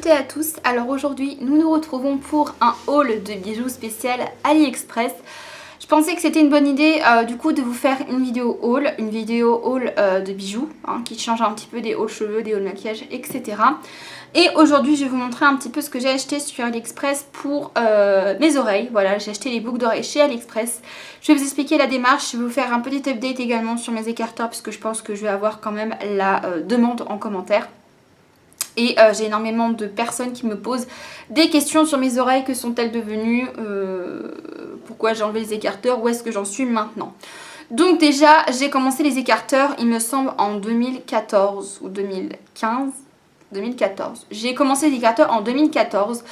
toutes et à tous, alors aujourd'hui nous nous retrouvons pour un haul de bijoux spécial AliExpress. Je pensais que c'était une bonne idée du coup de vous faire une vidéo haul de bijoux qui change un petit peu des hauls cheveux, des hauls maquillage, etc. Et aujourd'hui je vais vous montrer un petit peu ce que j'ai acheté sur AliExpress pour mes oreilles. Voilà, j'ai acheté les boucles d'oreilles chez AliExpress. Je vais vous expliquer la démarche, je vais vous faire un petit update également sur mes écarteurs parce que je pense que je vais avoir quand même la demande en commentaire. Et j'ai énormément de personnes qui me posent des questions sur mes oreilles. Que sont-elles devenues, pourquoi j'ai enlevé les écarteurs, où est-ce que j'en suis maintenant. Donc déjà j'ai commencé les écarteurs il me semble en 2014 ou 2015. 2014. J'ai commencé les écarteurs en 2014,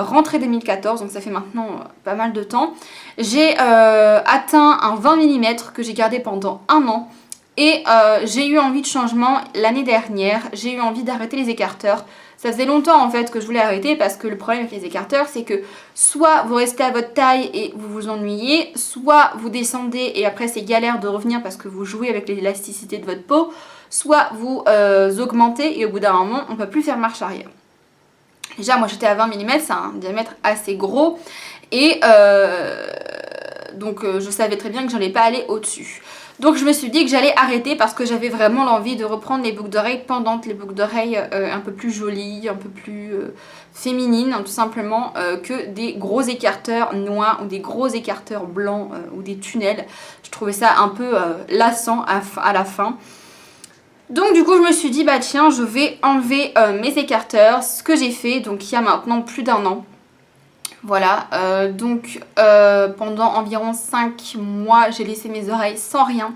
rentrée 2014, donc ça fait maintenant pas mal de temps. J'ai atteint un 20 mm que j'ai gardé pendant un an. Et j'ai eu envie de changement l'année dernière, j'ai eu envie d'arrêter les écarteurs. Ça faisait longtemps en fait que je voulais arrêter parce que le problème avec les écarteurs c'est que soit vous restez à votre taille et vous vous ennuyez, soit vous descendez et après c'est galère de revenir parce que vous jouez avec l'élasticité de votre peau, soit vous augmentez et au bout d'un moment on ne peut plus faire marche arrière. Déjà moi j'étais à 20 mm, c'est un diamètre assez gros et donc je savais très bien que j'allais pas aller au-dessus. Donc je me suis dit que j'allais arrêter parce que j'avais vraiment l'envie de reprendre les boucles d'oreilles pendantes, les boucles d'oreilles un peu plus jolies, un peu plus féminines, tout simplement, que des gros écarteurs noirs ou des gros écarteurs blancs ou des tunnels. Je trouvais ça un peu lassant à la fin. Donc du coup je me suis dit bah tiens je vais enlever mes écarteurs, ce que j'ai fait donc il y a maintenant plus d'un an. Voilà, pendant environ 5 mois, j'ai laissé mes oreilles sans rien.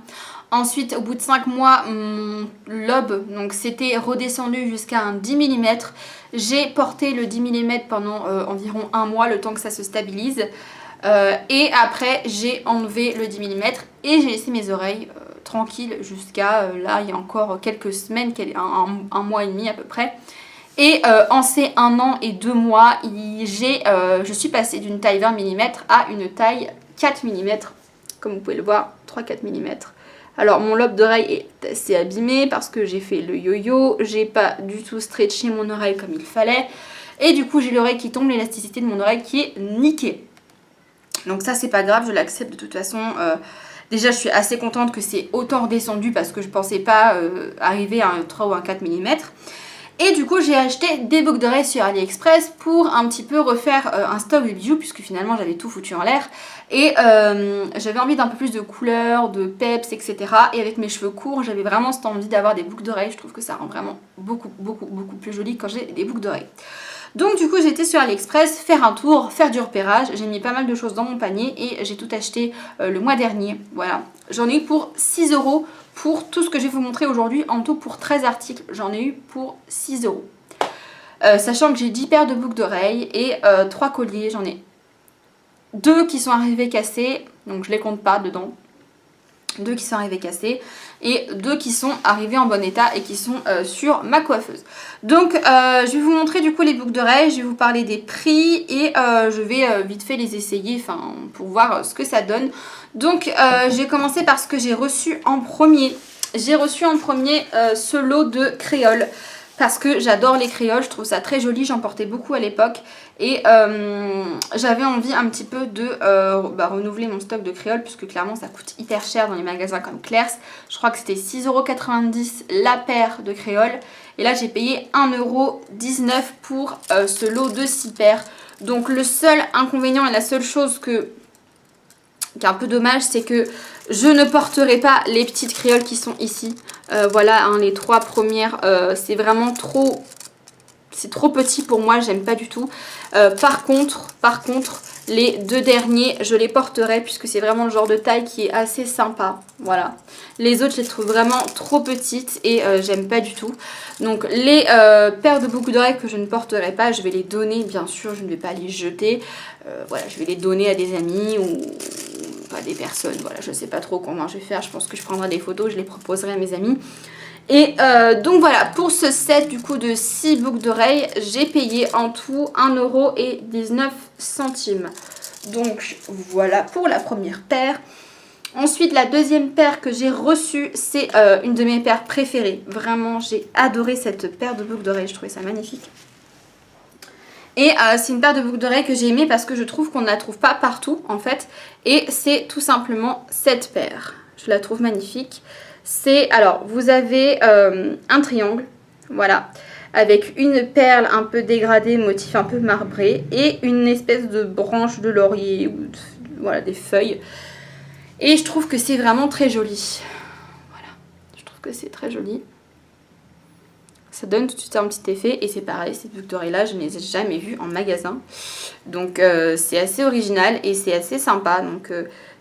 Ensuite, au bout de 5 mois, mon lobe, donc c'était redescendu jusqu'à un 10 mm. J'ai porté le 10 mm pendant environ un mois, le temps que ça se stabilise. Et après, j'ai enlevé le 10 mm et j'ai laissé mes oreilles tranquilles jusqu'à là, il y a encore quelques semaines, un mois et demi à peu près. Et en ces 1 an et 2 mois, je suis passée d'une taille 20 mm à une taille 4 mm. Comme vous pouvez le voir, 3-4 mm. Alors mon lobe d'oreille est assez abîmé parce que j'ai fait le yo-yo. J'ai pas du tout stretché mon oreille comme il fallait. Et du coup j'ai l'oreille qui tombe, l'élasticité de mon oreille qui est niquée. Donc ça c'est pas grave, je l'accepte de toute façon. Déjà je suis assez contente que c'est autant redescendu parce que je pensais pas arriver à un 3 ou un 4 mm. Et du coup j'ai acheté des boucles d'oreilles sur AliExpress pour un petit peu refaire un stock de bijoux puisque finalement j'avais tout foutu en l'air. Et j'avais envie d'un peu plus de couleurs, de peps, etc. Et avec mes cheveux courts j'avais vraiment cette envie d'avoir des boucles d'oreilles. Je trouve que ça rend vraiment beaucoup plus joli quand j'ai des boucles d'oreilles. Donc du coup j'ai été sur AliExpress faire un tour, faire du repérage. J'ai mis pas mal de choses dans mon panier et j'ai tout acheté le mois dernier. Voilà, j'en ai eu pour 6 € pour tout ce que je vais vous montrer aujourd'hui. En tout pour 13 articles, j'en ai eu pour 6 €. Sachant que j'ai 10 paires de boucles d'oreilles et 3 colliers. J'en ai 2 qui sont arrivés cassés, donc je les compte pas dedans. 2 qui sont arrivés cassés et 2 qui sont arrivés en bon état et qui sont sur ma coiffeuse. Donc je vais vous montrer du coup les boucles d'oreilles, je vais vous parler des prix et je vais vite fait les essayer pour voir ce que ça donne. Donc j'ai commencé par ce que j'ai reçu en premier. J'ai reçu en premier ce lot de créoles. Parce que j'adore les créoles, je trouve ça très joli, j'en portais beaucoup à l'époque. Et j'avais envie un petit peu de renouveler mon stock de créoles, puisque clairement ça coûte hyper cher dans les magasins comme Claire's. Je crois que c'était 6,90 € la paire de créoles. Et là j'ai payé 1,19 € pour ce lot de 6 paires. Donc le seul inconvénient et la seule chose qui est un peu dommage, c'est que je ne porterai pas les petites créoles qui sont ici. Voilà, les 3 premières, c'est vraiment trop... C'est trop petit pour moi, j'aime pas du tout. Par contre, les 2 derniers, je les porterai puisque c'est vraiment le genre de taille qui est assez sympa. Voilà. Les autres, je les trouve vraiment trop petites et j'aime pas du tout. Donc les paires de boucles d'oreilles que je ne porterai pas, je vais les donner, bien sûr, je ne vais pas les jeter. Voilà, je vais les donner à des amis ou à des personnes. Voilà, je sais pas trop comment je vais faire. Je pense que je prendrai des photos, je les proposerai à mes amis. Et donc voilà, pour ce set du coup de 6 boucles d'oreilles, j'ai payé en tout 1,19 €. Donc voilà pour la première paire. Ensuite, la deuxième paire que j'ai reçue, c'est une de mes paires préférées. Vraiment, j'ai adoré cette paire de boucles d'oreilles, je trouvais ça magnifique. Et c'est une paire de boucles d'oreilles que j'ai aimée parce que je trouve qu'on ne la trouve pas partout en fait. Et c'est tout simplement cette paire. Je la trouve magnifique. C'est, alors vous avez un triangle, voilà, avec une perle un peu dégradée, motif un peu marbré, et une espèce de branche de laurier, ou voilà, des feuilles. Et je trouve que c'est vraiment très joli. Voilà, je trouve que c'est très joli. Ça donne tout de suite un petit effet, et c'est pareil, ces boucles d'oreilles là, je ne les ai jamais vues en magasin. Donc c'est assez original et c'est assez sympa. Donc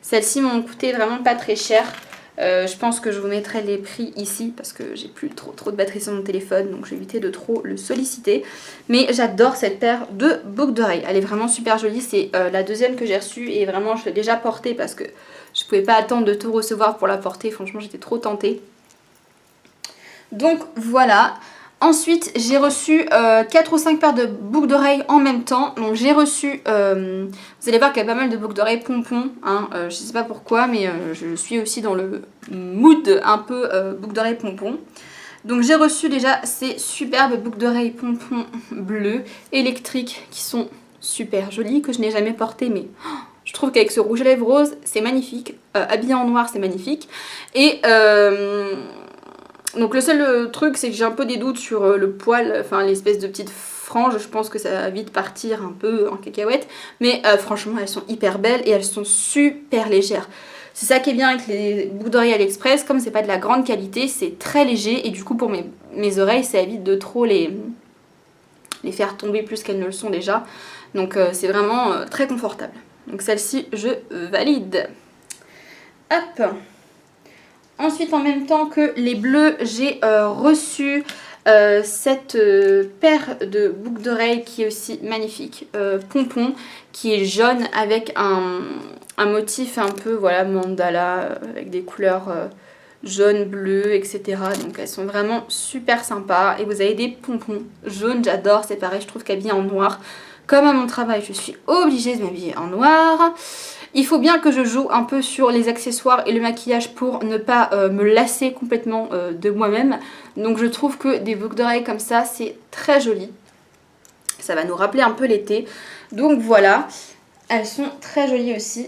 celles-ci m'ont coûté vraiment pas très cher. Je pense que je vous mettrai les prix ici parce que j'ai plus trop de batterie sur mon téléphone, donc je vais éviter de trop le solliciter. Mais j'adore cette paire de boucles d'oreilles, elle est vraiment super jolie. C'est la deuxième que j'ai reçue et vraiment je l'ai déjà portée parce que je pouvais pas attendre de tout recevoir pour la porter. Franchement j'étais trop tentée. Donc voilà. Ensuite, j'ai reçu 4 ou 5 paires de boucles d'oreilles en même temps. Donc j'ai reçu, vous allez voir qu'il y a pas mal de boucles d'oreilles pompons. Hein, je sais pas pourquoi, mais je suis aussi dans le mood un peu boucles d'oreilles pompons. Donc j'ai reçu déjà ces superbes boucles d'oreilles pompons bleues électriques qui sont super jolies, que je n'ai jamais portées, mais je trouve qu'avec ce rouge à lèvres rose, c'est magnifique. Habillé en noir, c'est magnifique. Et donc le seul truc, c'est que j'ai un peu des doutes sur le poil, enfin l'espèce de petite frange. Je pense que ça va vite partir un peu en cacahuète. Mais franchement, elles sont hyper belles et elles sont super légères. C'est ça qui est bien avec les boucles d'oreilles AliExpress. Comme c'est pas de la grande qualité, c'est très léger. Et du coup, pour mes oreilles, ça évite de trop les faire tomber plus qu'elles ne le sont déjà. Donc c'est vraiment très confortable. Donc celle-ci, je valide. Hop. Ensuite, en même temps que les bleus, j'ai reçu cette paire de boucles d'oreilles qui est aussi magnifique, pompon, qui est jaune avec un motif un peu voilà mandala, avec des couleurs jaune, bleu, etc. Donc elles sont vraiment super sympas. Et vous avez des pompons jaunes, j'adore, c'est pareil, je trouve qu'habillée en noir, comme à mon travail, je suis obligée de m'habiller en noir. Il faut bien que je joue un peu sur les accessoires et le maquillage pour ne pas me lasser complètement de moi-même. Donc je trouve que des boucles d'oreilles comme ça, c'est très joli. Ça va nous rappeler un peu l'été. Donc voilà, elles sont très jolies aussi.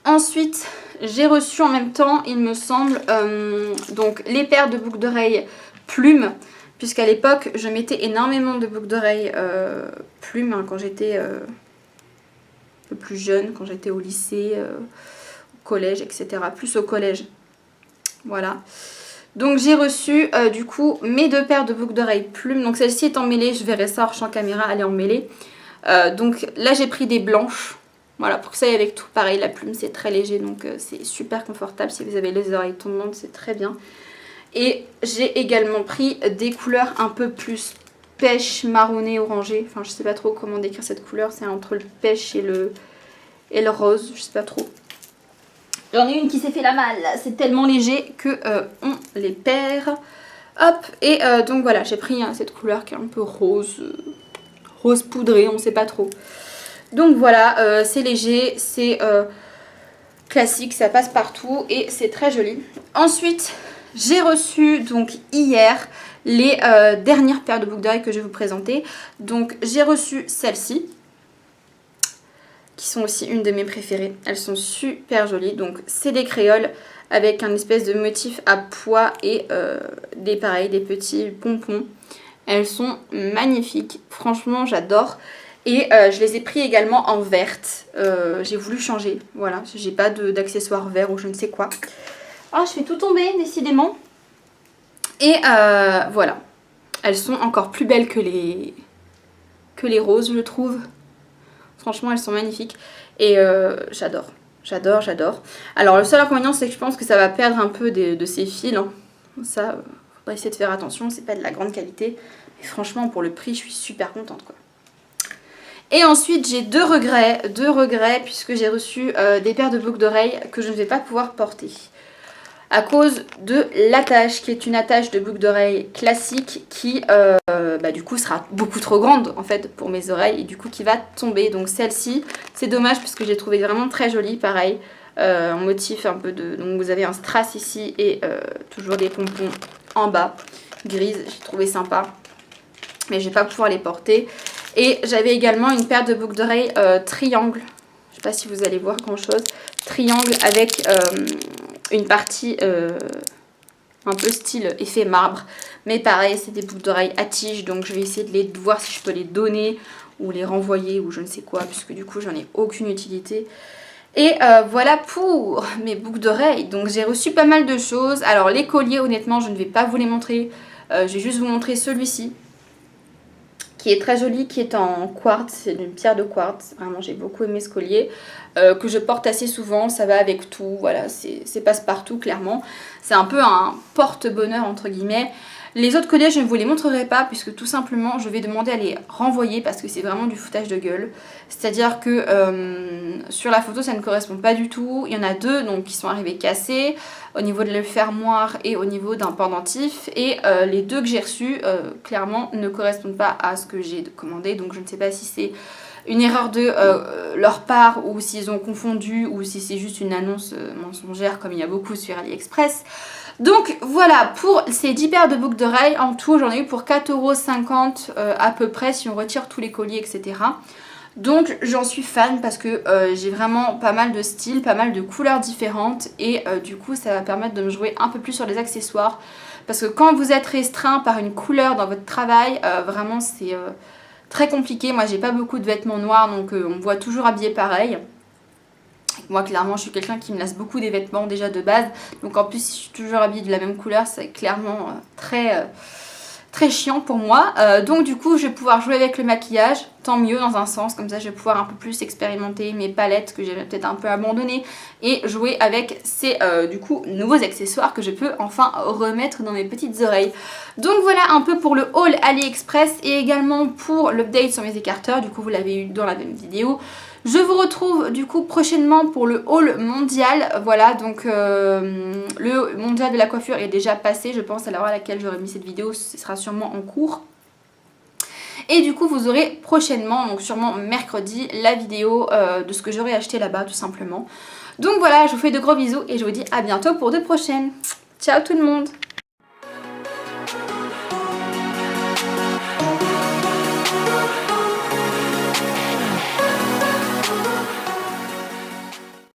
Ensuite, j'ai reçu en même temps, il me semble, donc les paires de boucles d'oreilles plumes. Puisqu'à l'époque, je mettais énormément de boucles d'oreilles plumes quand j'étais plus jeune, quand j'étais au lycée, au collège, etc. Plus au collège. Voilà. Donc j'ai reçu du coup mes 2 paires de boucles d'oreilles plumes. Donc celle-ci est emmêlée, je verrai ça hors champ caméra, elle est emmêlée. Donc là j'ai pris des blanches. Voilà, pour que ça aille avec tout. Pareil, la plume c'est très léger, donc c'est super confortable. Si vous avez les oreilles tombantes, c'est très bien. Et j'ai également pris des couleurs un peu plus pêche, marronné, orangé. Enfin, je sais pas trop comment décrire cette couleur. C'est entre le pêche et le rose. Je sais pas trop. J'en ai une qui s'est fait la malle. C'est tellement léger que on les perd. Hop. Et donc voilà, j'ai pris cette couleur qui est un peu rose. Rose poudré, on sait pas trop. Donc voilà, c'est léger. C'est classique. Ça passe partout. Et c'est très joli. Ensuite, j'ai reçu donc hier les dernières paires de boucles d'oreilles que je vais vous présenter. Donc j'ai reçu celles-ci, qui sont aussi une de mes préférées. Elles sont super jolies. Donc c'est des créoles avec un espèce de motif à pois et des petits pompons. Elles sont magnifiques. Franchement, j'adore. Et je les ai pris également en verte. J'ai voulu changer. Voilà, j'ai pas d'accessoires verts ou je ne sais quoi. Oh, je fais tout tomber, décidément. Et voilà. Elles sont encore plus belles que les roses, je trouve. Franchement, elles sont magnifiques. Et j'adore. J'adore, j'adore. Alors, le seul inconvénient, c'est que je pense que ça va perdre un peu de ses fils. Hein. Ça, faudrait essayer de faire attention. C'est pas de la grande qualité. Mais franchement, pour le prix, je suis super contente, quoi. Et ensuite, j'ai deux regrets, puisque j'ai reçu des paires de boucles d'oreilles que je ne vais pas pouvoir porter. À cause de l'attache, qui est une attache de boucle d'oreille classique qui du coup sera beaucoup trop grande en fait pour mes oreilles et du coup qui va tomber. Donc celle-ci, c'est dommage parce que j'ai trouvé vraiment très jolie, pareil, un motif un peu de... Donc vous avez un strass ici et toujours des pompons en bas, grises, j'ai trouvé sympa. Mais je vais pas pouvoir les porter. Et j'avais également une paire de boucles d'oreilles triangle. Je sais pas si vous allez voir grand chose. Triangle avec une partie un peu style effet marbre. Mais pareil, c'est des boucles d'oreilles à tige. Donc je vais essayer de voir si je peux les donner ou les renvoyer ou je ne sais quoi. Puisque du coup j'en ai aucune utilité. Et voilà pour mes boucles d'oreilles. Donc j'ai reçu pas mal de choses. Alors les colliers, honnêtement, je ne vais pas vous les montrer. Je vais juste vous montrer celui-ci, qui est très joli, qui est en quartz. C'est une pierre de quartz. Vraiment, j'ai beaucoup aimé ce collier. Que je porte assez souvent. Ça va avec tout. Voilà, c'est passe-partout, clairement. C'est un peu un porte-bonheur, entre guillemets. Les autres colliers, je ne vous les montrerai pas puisque tout simplement, je vais demander à les renvoyer parce que c'est vraiment du foutage de gueule. C'est-à-dire que sur la photo, ça ne correspond pas du tout. Il y en a deux donc, qui sont arrivés cassés au niveau de le fermoir et au niveau d'un pendentif. Et les deux que j'ai reçus, clairement, ne correspondent pas à ce que j'ai commandé. Donc je ne sais pas si c'est une erreur de leur part ou s'ils ont confondu ou si c'est juste une annonce mensongère comme il y a beaucoup sur AliExpress. Donc voilà, pour ces 10 paires de boucles d'oreilles, en tout j'en ai eu pour 4,50 € à peu près si on retire tous les colliers, etc. Donc j'en suis fan parce que j'ai vraiment pas mal de styles, pas mal de couleurs différentes et du coup ça va permettre de me jouer un peu plus sur les accessoires. Parce que quand vous êtes restreint par une couleur dans votre travail, vraiment c'est très compliqué. Moi j'ai pas beaucoup de vêtements noirs donc on me voit toujours habillée pareil. Moi clairement je suis quelqu'un qui me lasse beaucoup des vêtements déjà de base. Donc en plus si je suis toujours habillée de la même couleur c'est clairement très chiant pour moi. Donc du coup je vais pouvoir jouer avec le maquillage. Tant mieux dans un sens. Comme ça je vais pouvoir un peu plus expérimenter mes palettes que j'avais peut-être un peu abandonnées. Et jouer avec ces du coup nouveaux accessoires que je peux enfin remettre dans mes petites oreilles. Donc voilà un peu pour le haul AliExpress. Et également pour l'update sur mes écarteurs. Du coup vous l'avez eu dans la même vidéo. Je vous retrouve du coup prochainement pour le haul mondial. Voilà, donc le mondial de la coiffure est déjà passé. Je pense à l'heure à laquelle j'aurai mis cette vidéo, ce sera sûrement en cours. Et du coup vous aurez prochainement, donc sûrement mercredi, la vidéo de ce que j'aurai acheté là-bas tout simplement. Donc voilà, je vous fais de gros bisous et je vous dis à bientôt pour de prochaines. Ciao tout le monde!